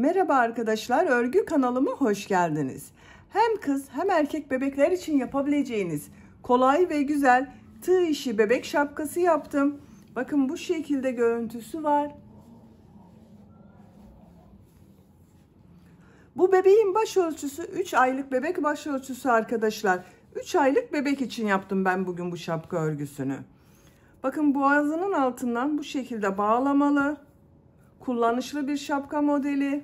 Merhaba arkadaşlar, örgü kanalıma hoş geldiniz. Hem kız hem erkek bebekler için yapabileceğiniz kolay ve güzel tığ işi bebek şapkası yaptım. Bakın bu şekilde görüntüsü var. Bu bebeğin başörtüsü 3 aylık bebek başörtüsü arkadaşlar. 3 aylık bebek için yaptım ben bugün bu şapka örgüsünü. Bakın boğazının altından bu şekilde bağlamalı. Kullanışlı bir şapka modeli.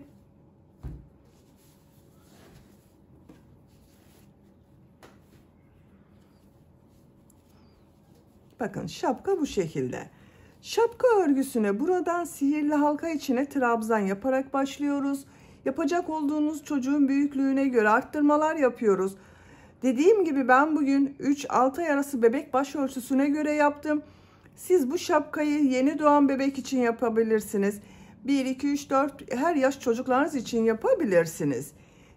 Bakın şapka bu şekilde. Şapka örgüsüne buradan sihirli halka içine trabzan yaparak başlıyoruz. Yapacak olduğunuz çocuğun büyüklüğüne göre arttırmalar yapıyoruz. Dediğim gibi ben bugün 3-6 ay arası bebek başörtüsüne göre yaptım. Siz bu şapkayı yeni doğan bebek için yapabilirsiniz. 1, 2, 3, 4 her yaş çocuklarınız için yapabilirsiniz.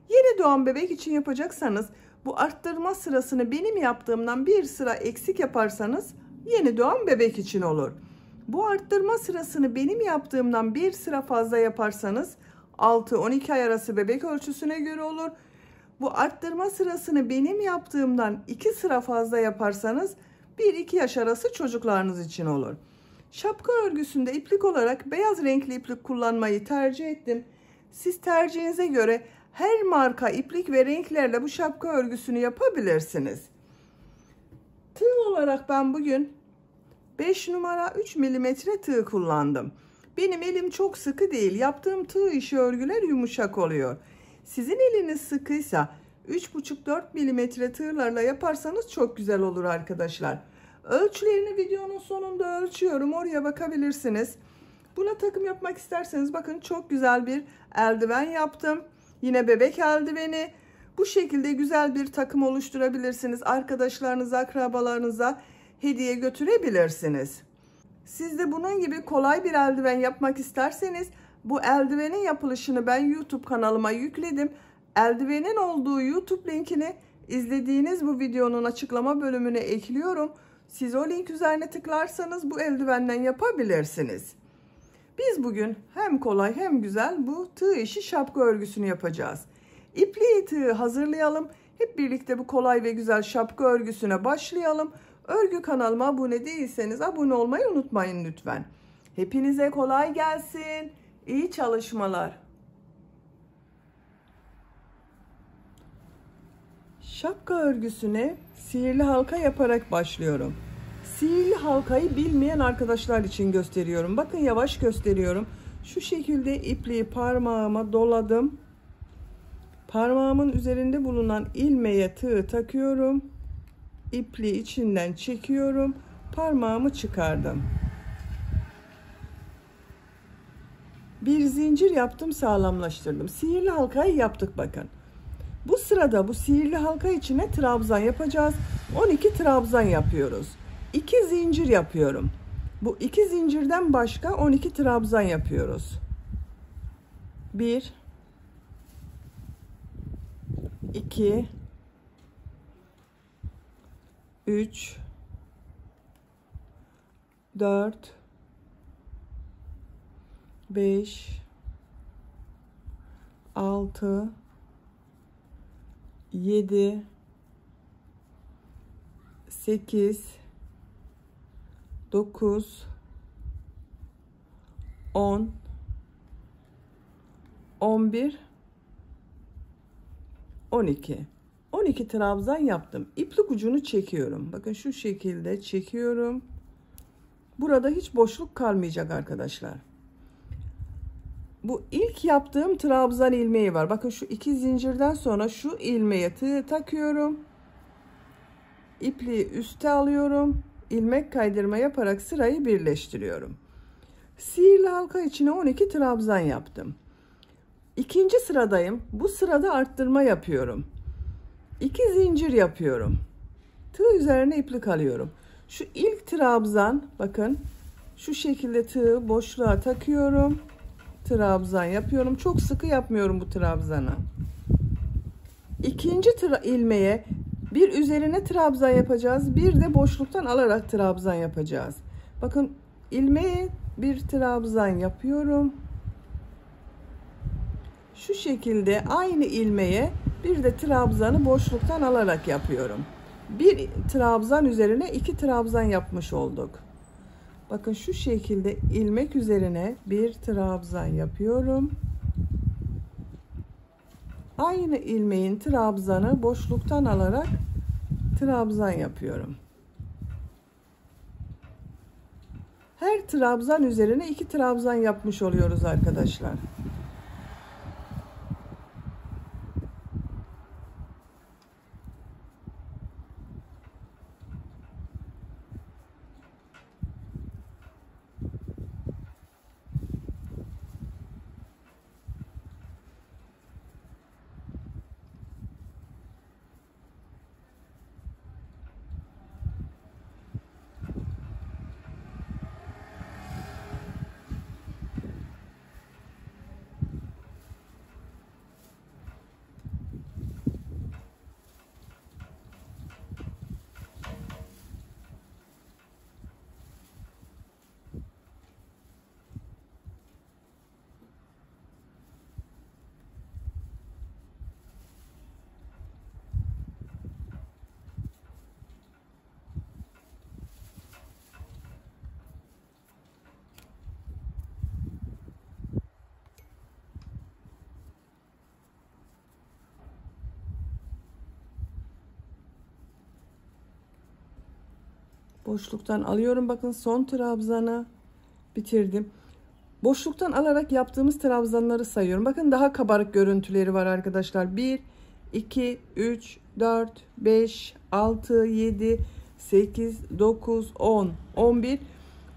Yeni doğan bebek için yapacaksanız bu arttırma sırasını benim yaptığımdan bir sıra eksik yaparsanız yeni doğan bebek için olur. Bu arttırma sırasını benim yaptığımdan bir sıra fazla yaparsanız 6-12 ay arası bebek ölçüsüne göre olur. Bu arttırma sırasını benim yaptığımdan 2 sıra fazla yaparsanız 1-2 yaş arası çocuklarınız için olur. Şapka örgüsünde iplik olarak beyaz renkli iplik kullanmayı tercih ettim. Siz tercihinize göre her marka iplik ve renklerle bu şapka örgüsünü yapabilirsiniz. Tığ olarak ben bugün 5 numara 3 milimetre tığ kullandım. Benim elim çok sıkı değil. Yaptığım tığ işi örgüler yumuşak oluyor. Sizin eliniz sıkıysa 3,5-4 milimetre tığlarla yaparsanız çok güzel olur arkadaşlar. Ölçülerini videonun sonunda ölçüyorum. Oraya bakabilirsiniz. Buna takım yapmak isterseniz bakın çok güzel bir eldiven yaptım. Yine bebek eldiveni. Bu şekilde güzel bir takım oluşturabilirsiniz. Arkadaşlarınıza, akrabalarınıza hediye götürebilirsiniz. Siz de bunun gibi kolay bir eldiven yapmak isterseniz bu eldivenin yapılışını ben YouTube kanalıma yükledim. Eldivenin olduğu YouTube linkini izlediğiniz bu videonun açıklama bölümüne ekliyorum. Siz o link üzerine tıklarsanız bu eldivenden yapabilirsiniz. Biz bugün hem kolay hem güzel bu tığ işi şapka örgüsünü yapacağız. İpliği tığı hazırlayalım. Hep birlikte bu kolay ve güzel şapka örgüsüne başlayalım. Örgü kanalıma abone değilseniz abone olmayı unutmayın lütfen. Hepinize kolay gelsin. İyi çalışmalar. Şapka örgüsüne sihirli halka yaparak başlıyorum. Sihirli halkayı bilmeyen arkadaşlar için gösteriyorum. Bakın yavaş gösteriyorum. Şu şekilde ipliği parmağıma doladım. Parmağımın üzerinde bulunan ilmeğe tığ takıyorum. İpliği içinden çekiyorum. Parmağımı çıkardım. Bir zincir yaptım, sağlamlaştırdım. Sihirli halkayı yaptık bakın. Bu sırada bu sihirli halka içine trabzan yapacağız. 12 trabzan yapıyoruz. 2 zincir yapıyorum. Bu 2 zincirden başka 12 trabzan yapıyoruz. 1 2 3 4 5 6 7 8 9 10 11 12 trabzan yaptım. İplik ucunu çekiyorum. Bakın şu şekilde çekiyorum. Burada hiç boşluk kalmayacak arkadaşlar. Bu ilk yaptığım trabzan ilmeği var. Bakın şu 2 zincirden sonra şu ilmeğe tığ takıyorum. İpliği üste alıyorum. İlmek kaydırma yaparak sırayı birleştiriyorum. Sihirli halka içine 12 trabzan yaptım. İkinci sıradayım. Bu sırada arttırma yapıyorum. 2 zincir yapıyorum. Tığ üzerine iplik alıyorum. Şu ilk trabzan bakın şu şekilde tığı boşluğa takıyorum. Trabzan yapıyorum. Çok sıkı yapmıyorum bu trabzanı. İkinci ilmeğe bir üzerine trabzan yapacağız. Bir de boşluktan alarak trabzan yapacağız. Bakın ilmeğe bir trabzan yapıyorum. Şu şekilde aynı ilmeğe bir de trabzanı boşluktan alarak yapıyorum. Bir trabzan üzerine 2 trabzan yapmış olduk. Bakın şu şekilde ilmek üzerine bir trabzan yapıyorum. Aynı ilmeğin trabzanı boşluktan alarak trabzan yapıyorum. Her trabzan üzerine 2 trabzan yapmış oluyoruz arkadaşlar. Boşluktan alıyorum. Bakın son trabzanı bitirdim. Boşluktan alarak yaptığımız trabzanları sayıyorum. Bakın daha kabarık görüntüleri var arkadaşlar. 1, 2, 3, 4, 5, 6, 7, 8, 9, 10, 11,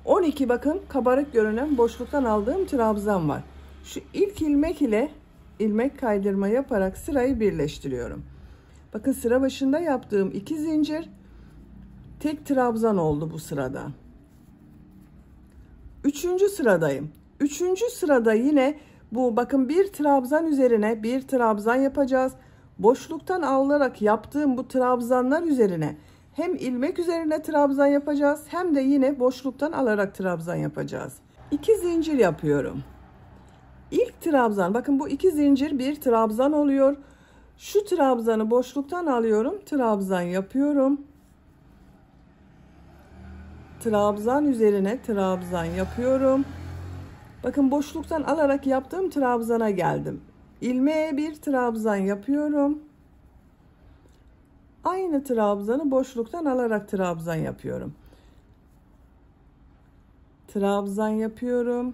12 bakın kabarık görünen boşluktan aldığım trabzan var. Şu ilk ilmek ile ilmek kaydırma yaparak sırayı birleştiriyorum. Bakın sıra başında yaptığım 2 zincir tek trabzan oldu bu sırada. 3. sıradayım. 3. sırada yine bu bakın bir trabzan üzerine bir trabzan yapacağız. Boşluktan alarak yaptığım bu trabzanlar üzerine hem ilmek üzerine trabzan yapacağız hem de yine boşluktan alarak trabzan yapacağız. 2 zincir yapıyorum. İlk trabzan bakın bu 2 zincir bir trabzan oluyor. Şu trabzanı boşluktan alıyorum, trabzan yapıyorum. Trabzan üzerine trabzan yapıyorum. Bakın boşluktan alarak yaptığım trabzana geldim. İlmeğe bir trabzan yapıyorum. Aynı trabzanı boşluktan alarak trabzan yapıyorum. Trabzan yapıyorum.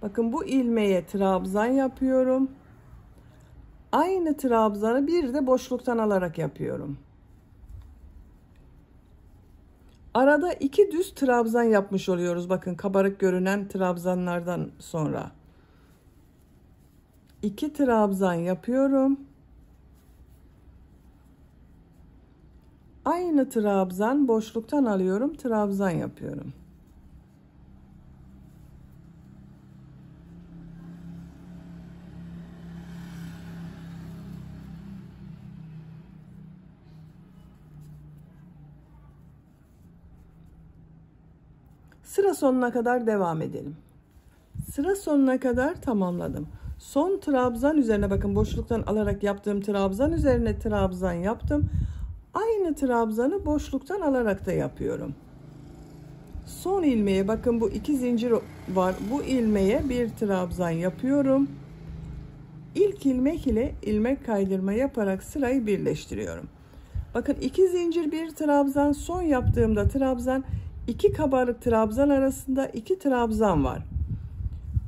Bakın bu ilmeğe trabzan yapıyorum. Aynı trabzanı bir de boşluktan alarak yapıyorum. Arada 2 düz trabzan yapmış oluyoruz. Bakın kabarık görünen trabzanlardan sonra. 2 trabzan yapıyorum. Aynı trabzan boşluktan alıyorum, trabzan yapıyorum. Sıra sonuna kadar devam edelim. Sıra sonuna kadar tamamladım. Son trabzan üzerine bakın boşluktan alarak yaptığım trabzan üzerine trabzan yaptım. Aynı trabzanı boşluktan alarak da yapıyorum. Son ilmeğe bakın bu 2 zincir var. Bu ilmeğe bir trabzan yapıyorum. İlk ilmek ile ilmek kaydırma yaparak sırayı birleştiriyorum. Bakın 2 zincir bir trabzan, son yaptığımda trabzan, 2 kabarık trabzan arasında 2 trabzan var.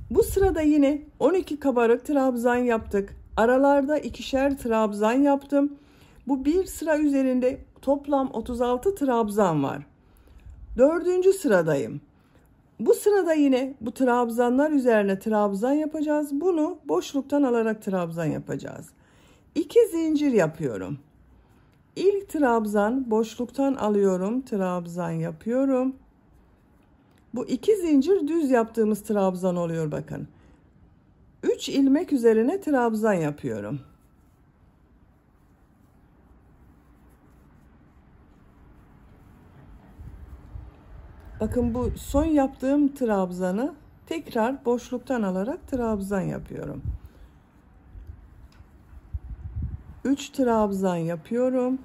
Bu sırada yine 12 kabarık trabzan yaptık. Aralarda ikişer trabzan yaptım. Bu bir sıra üzerinde toplam 36 trabzan var. 4. sıradayım. Bu sırada yine bu trabzanlar üzerine trabzan yapacağız. Bunu boşluktan alarak trabzan yapacağız. 2 zincir yapıyorum. İlk trabzan boşluktan alıyorum, trabzan yapıyorum. Bu 2 zincir düz yaptığımız trabzan oluyor bakın. 3 ilmek üzerine trabzan yapıyorum. Bakın bu son yaptığım trabzanı Tekrar boşluktan alarak trabzan yapıyorum. 3 trabzan yapıyorum.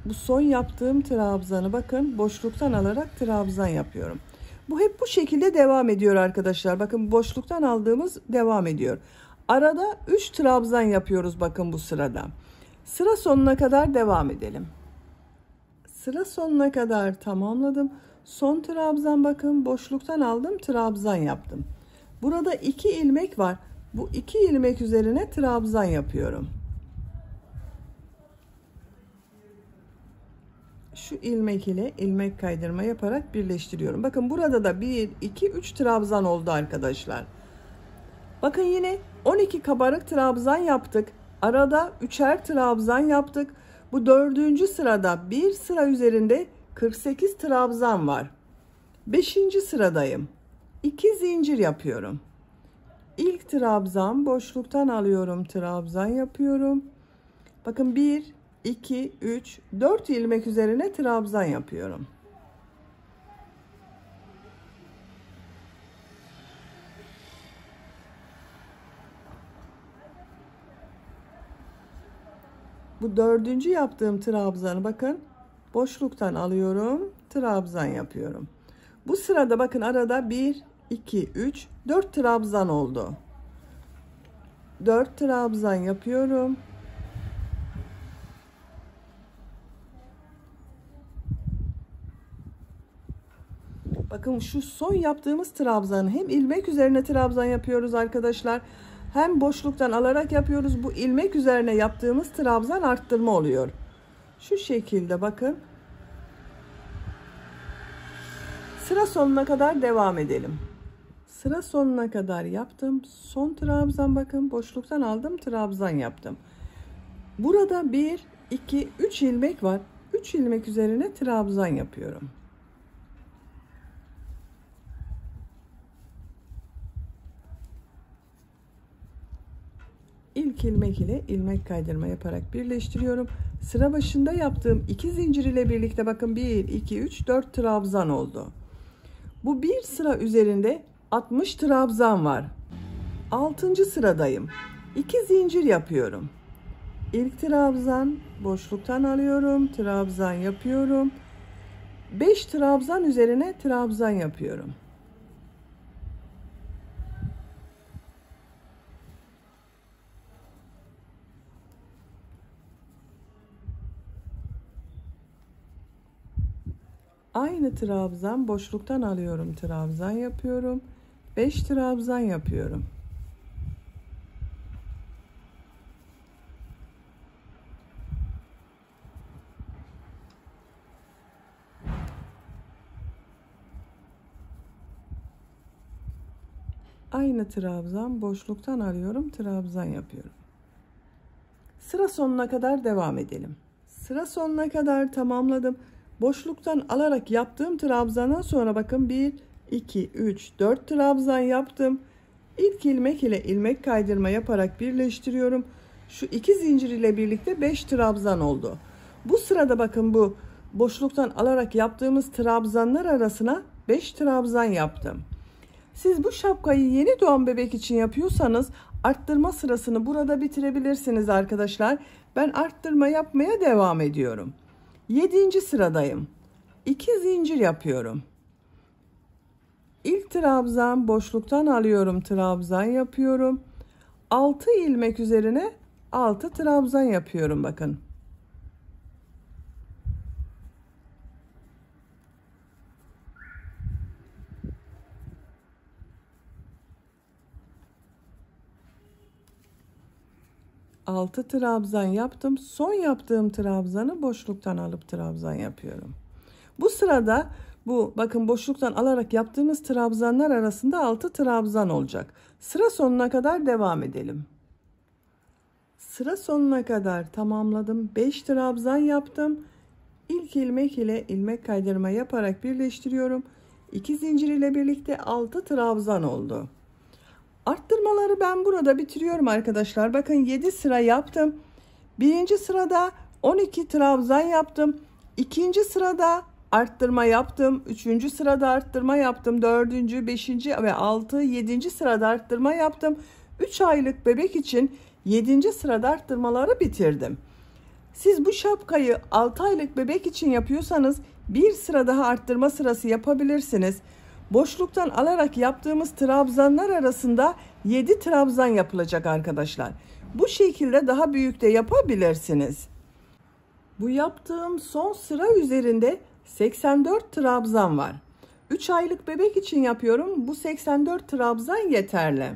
Bu son yaptığım trabzanı bakın boşluktan alarak trabzan yapıyorum. Bu hep bu şekilde devam ediyor arkadaşlar. Bakın boşluktan aldığımız devam ediyor. Arada 3 trabzan yapıyoruz bakın bu sırada. Sıra sonuna kadar devam edelim. Sıra sonuna kadar tamamladım. Son trabzan bakın boşluktan aldım trabzan yaptım. Burada 2 ilmek var. Bu 2 ilmek üzerine trabzan yapıyorum. Şu ilmek ile ilmek kaydırma yaparak birleştiriyorum. Bakın burada da 1, 2, 3 trabzan oldu arkadaşlar. Bakın yine 12 kabarık trabzan yaptık. Arada 3'er trabzan yaptık. Bu 4. sırada bir sıra üzerinde 48 trabzan var. 5. sıradayım. 2 zincir yapıyorum. İlk trabzan boşluktan alıyorum, trabzan yapıyorum. Bakın 1, 2, 3, 4 ilmek üzerine trabzan yapıyorum. Bu 4. yaptığım trabzanı bakın boşluktan alıyorum, trabzan yapıyorum. Bu sırada bakın arada 1, 2, 3, 4 trabzan oldu. 4 trabzan yapıyorum. Bakın şu son yaptığımız trabzanı hem ilmek üzerine trabzan yapıyoruz arkadaşlar. Hem boşluktan alarak yapıyoruz. Bu ilmek üzerine yaptığımız trabzan arttırma oluyor. Şu şekilde bakın. Sıra sonuna kadar devam edelim. Sıra sonuna kadar yaptım. Son trabzan bakın boşluktan aldım trabzan yaptım. Burada 1, 2, 3 ilmek var. 3 ilmek üzerine trabzan yapıyorum. İlk ilmek ile ilmek kaydırma yaparak birleştiriyorum. Sıra başında yaptığım 2 zincir ile birlikte bakın 1, 2, 3, 4 trabzan oldu. Bu bir sıra üzerinde 60 trabzan var. 6. sıradayım. 2 zincir yapıyorum. İlk trabzan boşluktan alıyorum, trabzan yapıyorum. 5 trabzan üzerine trabzan yapıyorum. Aynı trabzan boşluktan alıyorum, trabzan yapıyorum. 5 trabzan yapıyorum. Aynı trabzan boşluktan alıyorum, trabzan yapıyorum. Sıra sonuna kadar devam edelim. Sıra sonuna kadar tamamladım. Boşluktan alarak yaptığım trabzandan sonra bakın 1, 2, 3, 4 trabzan yaptım. İlk ilmek ile ilmek kaydırma yaparak birleştiriyorum. Şu 2 zincir ile birlikte 5 trabzan oldu. Bu sırada bakın bu boşluktan alarak yaptığımız trabzanlar arasına 5 trabzan yaptım. Siz bu şapkayı yeni doğan bebek için yapıyorsanız arttırma sırasını burada bitirebilirsiniz arkadaşlar. Ben arttırma yapmaya devam ediyorum. 7. sıradayım. 2 zincir yapıyorum. İlk trabzan boşluktan alıyorum, trabzan yapıyorum. 6 ilmek üzerine 6 trabzan yapıyorum bakın. Altı trabzan yaptım. Son yaptığım trabzanı boşluktan alıp trabzan yapıyorum. Bu sırada bu bakın boşluktan alarak yaptığımız trabzanlar arasında 6 trabzan olacak. Sıra sonuna kadar devam edelim. Sıra sonuna kadar tamamladım. 5 trabzan yaptım. İlk ilmek ile ilmek kaydırma yaparak birleştiriyorum. 2 zincir ile birlikte 6 trabzan oldu. Arttırmaları ben burada bitiriyorum arkadaşlar. Bakın 7 sıra yaptım. Birinci sırada 12 trabzan yaptım. İkinci sırada arttırma yaptım. Üçüncü sırada arttırma yaptım. Dördüncü, beşinci ve altı, yedinci sırada arttırma yaptım. 3 aylık bebek için 7. sırada arttırmaları bitirdim. Siz bu şapkayı 6 aylık bebek için yapıyorsanız bir sıra daha arttırma sırası yapabilirsiniz. Boşluktan alarak yaptığımız trabzanlar arasında 7 trabzan yapılacak arkadaşlar. Bu şekilde daha büyük de yapabilirsiniz. Bu yaptığım son sıra üzerinde 84 trabzan var. 3 aylık bebek için yapıyorum. Bu 84 trabzan yeterli.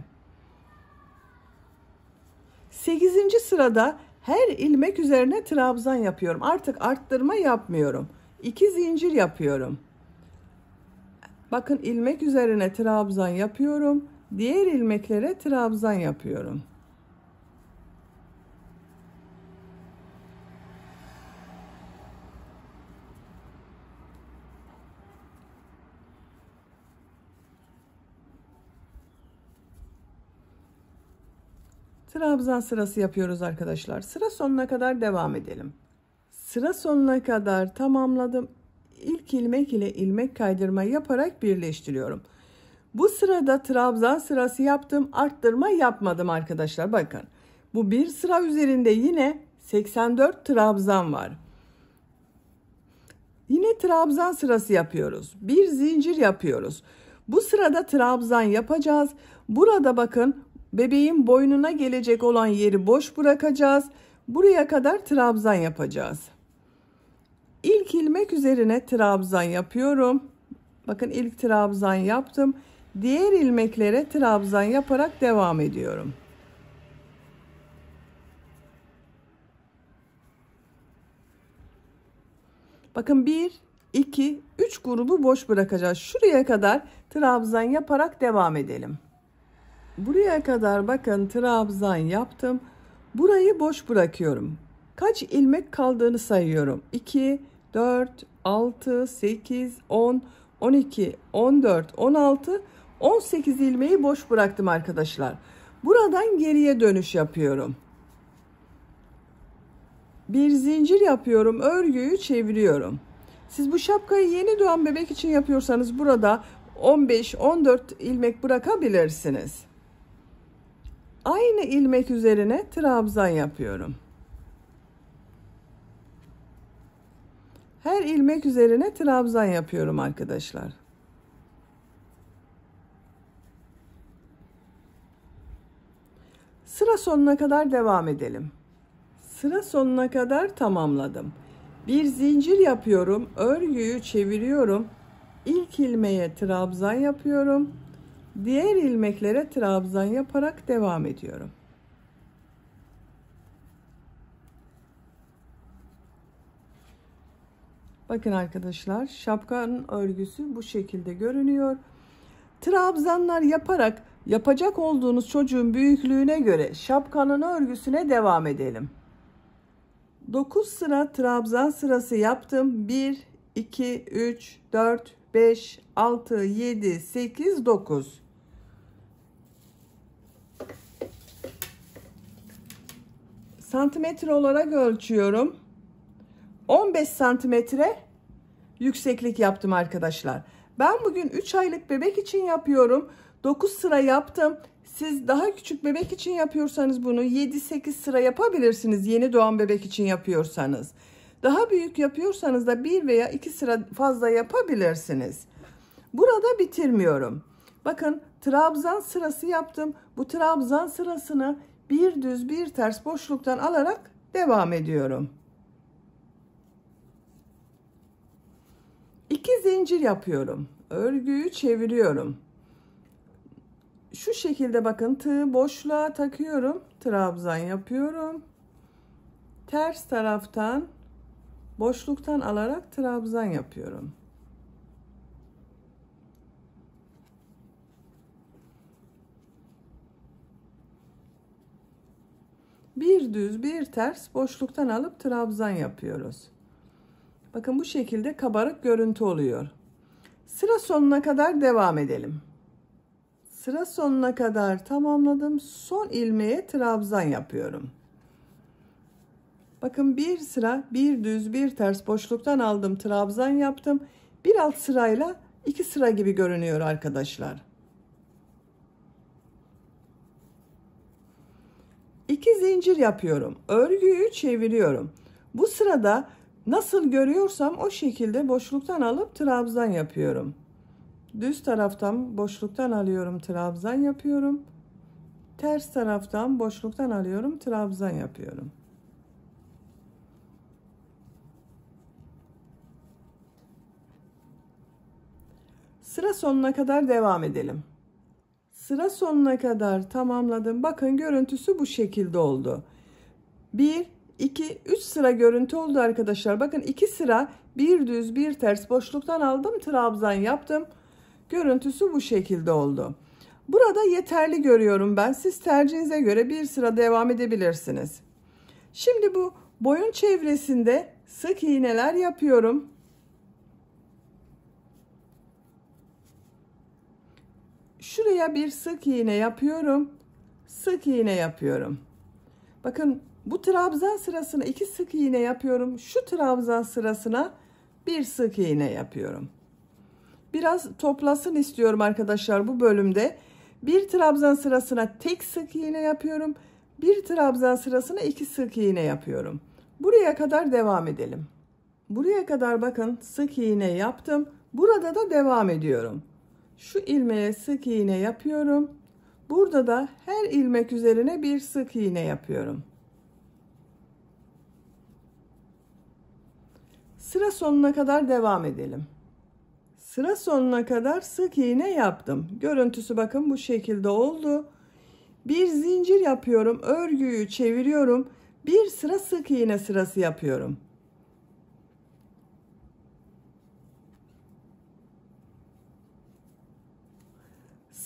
8. sırada her ilmek üzerine trabzan yapıyorum. Artık arttırma yapmıyorum. 2 zincir yapıyorum. Bakın ilmek üzerine trabzan yapıyorum. Diğer ilmeklere trabzan yapıyorum. Trabzan sırası yapıyoruz arkadaşlar. Sıra sonuna kadar devam edelim. Sıra sonuna kadar tamamladım. İlk ilmek ile ilmek kaydırma yaparak birleştiriyorum. Bu sırada trabzan sırası yaptım. Arttırma yapmadım arkadaşlar. Bakın. Bu bir sıra üzerinde yine 84 trabzan var. Yine trabzan sırası yapıyoruz. Bir zincir yapıyoruz. Bu sırada trabzan yapacağız. Burada bakın bebeğin boynuna gelecek olan yeri boş bırakacağız. Buraya kadar trabzan yapacağız. İlk ilmek üzerine trabzan yapıyorum. Bakın ilk trabzan yaptım. Diğer ilmeklere trabzan yaparak devam ediyorum. Bakın 1, 2, 3 grubu boş bırakacağız. Şuraya kadar trabzan yaparak devam edelim. Buraya kadar bakın trabzan yaptım. Burayı boş bırakıyorum. Kaç ilmek kaldığını sayıyorum. 2, 4, 6, 8, 10, 12, 14, 16, 18 ilmeği boş bıraktım arkadaşlar. Buradan geriye dönüş yapıyorum. Bir zincir yapıyorum. Örgüyü çeviriyorum. Siz bu şapkayı yeni doğan bebek için yapıyorsanız burada 15-14 ilmek bırakabilirsiniz. Aynı ilmek üzerine trabzan yapıyorum. Her ilmek üzerine trabzan yapıyorum arkadaşlar. Sıra sonuna kadar devam edelim. Sıra sonuna kadar tamamladım. Bir zincir yapıyorum. Örgüyü çeviriyorum. İlk ilmeğe trabzan yapıyorum. Diğer ilmeklere trabzan yaparak devam ediyorum. Bakın arkadaşlar, şapkanın örgüsü bu şekilde görünüyor. Trabzanlar yaparak yapacak olduğunuz çocuğun büyüklüğüne göre şapkanın örgüsüne devam edelim. 9 sıra trabzan sırası yaptım. 1, 2, 3, 4, 5, 6, 7, 8, 9. Santimetre olarak ölçüyorum. 15 santimetre yükseklik yaptım arkadaşlar. Ben bugün 3 aylık bebek için yapıyorum. 9 sıra yaptım. Siz daha küçük bebek için yapıyorsanız bunu 7-8 sıra yapabilirsiniz. Yeni doğan bebek için yapıyorsanız. Daha büyük yapıyorsanız da 1 veya 2 sıra fazla yapabilirsiniz. Burada bitirmiyorum. Bakın trabzan sırası yaptım. Bu trabzan sırasını bir düz bir ters boşluktan alarak devam ediyorum. 2 zincir yapıyorum. Örgüyü çeviriyorum. Şu şekilde bakın tığı boşluğa takıyorum. Trabzan yapıyorum. Ters taraftan boşluktan alarak trabzan yapıyorum. Bir düz bir ters boşluktan alıp trabzan yapıyoruz. Bakın bu şekilde kabarık görüntü oluyor. Sıra sonuna kadar devam edelim. Sıra sonuna kadar tamamladım. Son ilmeğe trabzan yapıyorum. Bakın bir sıra bir düz bir ters boşluktan aldım, trabzan yaptım. Bir alt sırayla 2 sıra gibi görünüyor arkadaşlar. 2 zincir yapıyorum. Örgüyü çeviriyorum. Bu sırada nasıl görüyorsam o şekilde boşluktan alıp trabzan yapıyorum. Düz taraftan boşluktan alıyorum, trabzan yapıyorum. Ters taraftan boşluktan alıyorum, trabzan yapıyorum. Sıra sonuna kadar devam edelim. Sıra sonuna kadar tamamladım. Bakın görüntüsü bu şekilde oldu. 1, 2, 3 sıra görüntü oldu arkadaşlar. Bakın 2 sıra bir düz bir ters boşluktan aldım, trabzan yaptım. Görüntüsü bu şekilde oldu. Burada yeterli görüyorum ben. Siz tercihinize göre bir sıra devam edebilirsiniz. Şimdi bu boyun çevresinde sık iğneler yapıyorum. Şuraya bir sık iğne yapıyorum. Sık iğne yapıyorum. Bakın bu trabzan sırasına 2 sık iğne yapıyorum. Şu trabzan sırasına bir sık iğne yapıyorum. Biraz toplasın istiyorum arkadaşlar bu bölümde. Bir trabzan sırasına tek sık iğne yapıyorum. Bir trabzan sırasına 2 sık iğne yapıyorum. Buraya kadar devam edelim. Buraya kadar bakın sık iğne yaptım. Burada da devam ediyorum. Şu ilmeğe sık iğne yapıyorum. Burada da her ilmek üzerine bir sık iğne yapıyorum. Sıra sonuna kadar devam edelim. Sıra sonuna kadar sık iğne yaptım. Görüntüsü bakın bu şekilde oldu. Bir zincir yapıyorum. Örgüyü çeviriyorum. Bir sıra sık iğne sırası yapıyorum.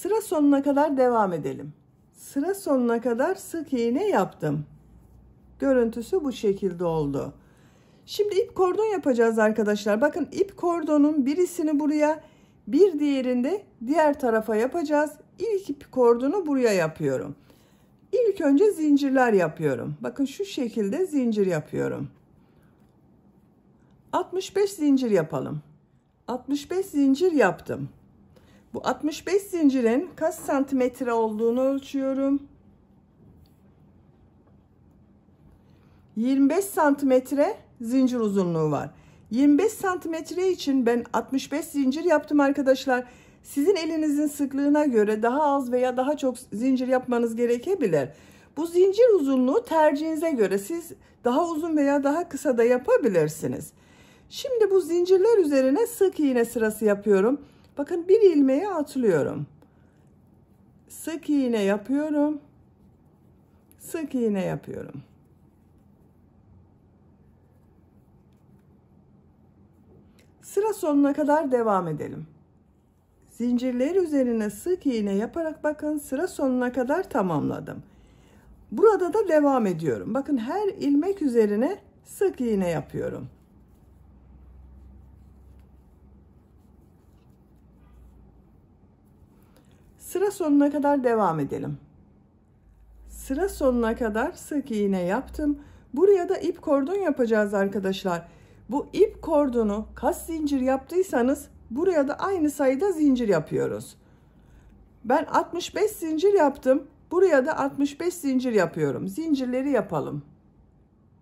Sıra sonuna kadar devam edelim. Sıra sonuna kadar sık iğne yaptım. Görüntüsü bu şekilde oldu. Şimdi ip kordon yapacağız arkadaşlar. Bakın ip kordonun birisini buraya, bir diğerinde diğer tarafa yapacağız. İlk ip kordonu buraya yapıyorum. İlk önce zincirler yapıyorum. Bakın şu şekilde zincir yapıyorum. 65 zincir yapalım. 65 zincir yaptım. Bu 65 zincirin kaç santimetre olduğunu ölçüyorum. 25 santimetre zincir uzunluğu var. 25 santimetre için ben 65 zincir yaptım arkadaşlar. Sizin elinizin sıklığına göre daha az veya daha çok zincir yapmanız gerekebilir. Bu zincir uzunluğu tercihinize göre, siz daha uzun veya daha kısa da yapabilirsiniz. Şimdi bu zincirler üzerine sık iğne sırası yapıyorum. Bakın bir ilmeğe atlıyorum. Sık iğne yapıyorum. Sık iğne yapıyorum. Sıra sonuna kadar devam edelim. Zincirler üzerine sık iğne yaparak bakın sıra sonuna kadar tamamladım. Burada da devam ediyorum. Bakın her ilmek üzerine sık iğne yapıyorum. Sıra sonuna kadar devam edelim. Sıra sonuna kadar sık iğne yaptım. Buraya da ip kordon yapacağız arkadaşlar. Bu ip kordonu kaç zincir yaptıysanız buraya da aynı sayıda zincir yapıyoruz. Ben 65 zincir yaptım. Buraya da 65 zincir yapıyorum. Zincirleri yapalım.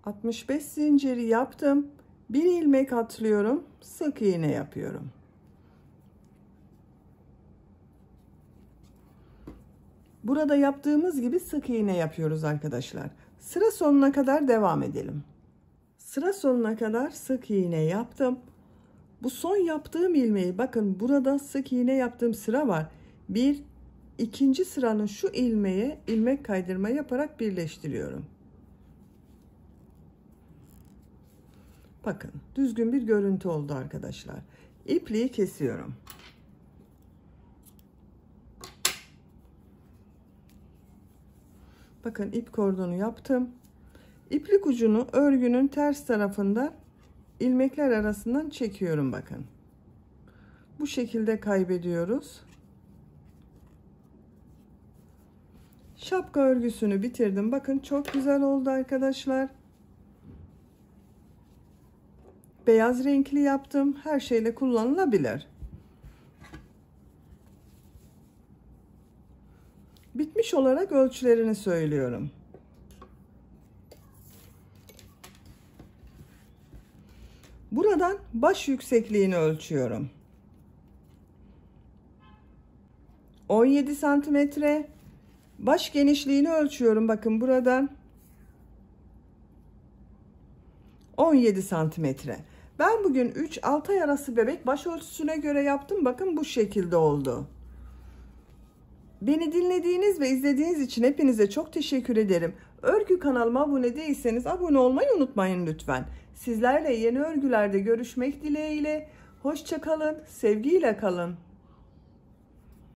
65 zinciri yaptım. Bir ilmek atlıyorum. Sık iğne yapıyorum. Burada yaptığımız gibi sık iğne yapıyoruz arkadaşlar. Sıra sonuna kadar devam edelim. Sıra sonuna kadar sık iğne yaptım. Bu son yaptığım ilmeği bakın burada sık iğne yaptığım sıra var. İkinci sıranın şu ilmeğe ilmek kaydırma yaparak birleştiriyorum. Bakın düzgün bir görüntü oldu arkadaşlar. İpliği kesiyorum. Bakın ip kordonu yaptım. İplik ucunu örgünün ters tarafında ilmekler arasından çekiyorum bakın. Bu şekilde kaybediyoruz. Şapka örgüsünü bitirdim. Bakın çok güzel oldu arkadaşlar. beyaz renkli yaptım. Her şeyle kullanılabilir. Bitmiş olarak ölçülerini söylüyorum. Buradan baş yüksekliğini ölçüyorum. 17 santimetre. Baş genişliğini ölçüyorum. Bakın buradan 17 santimetre. Ben bugün 3-6 ay arası bebek baş ölçüsüne göre yaptım. Bakın bu şekilde oldu. Beni dinlediğiniz ve izlediğiniz için hepinize çok teşekkür ederim. Örgü kanalıma abone değilseniz abone olmayı unutmayın lütfen. Sizlerle yeni örgülerde görüşmek dileğiyle. Hoşça kalın, sevgiyle kalın.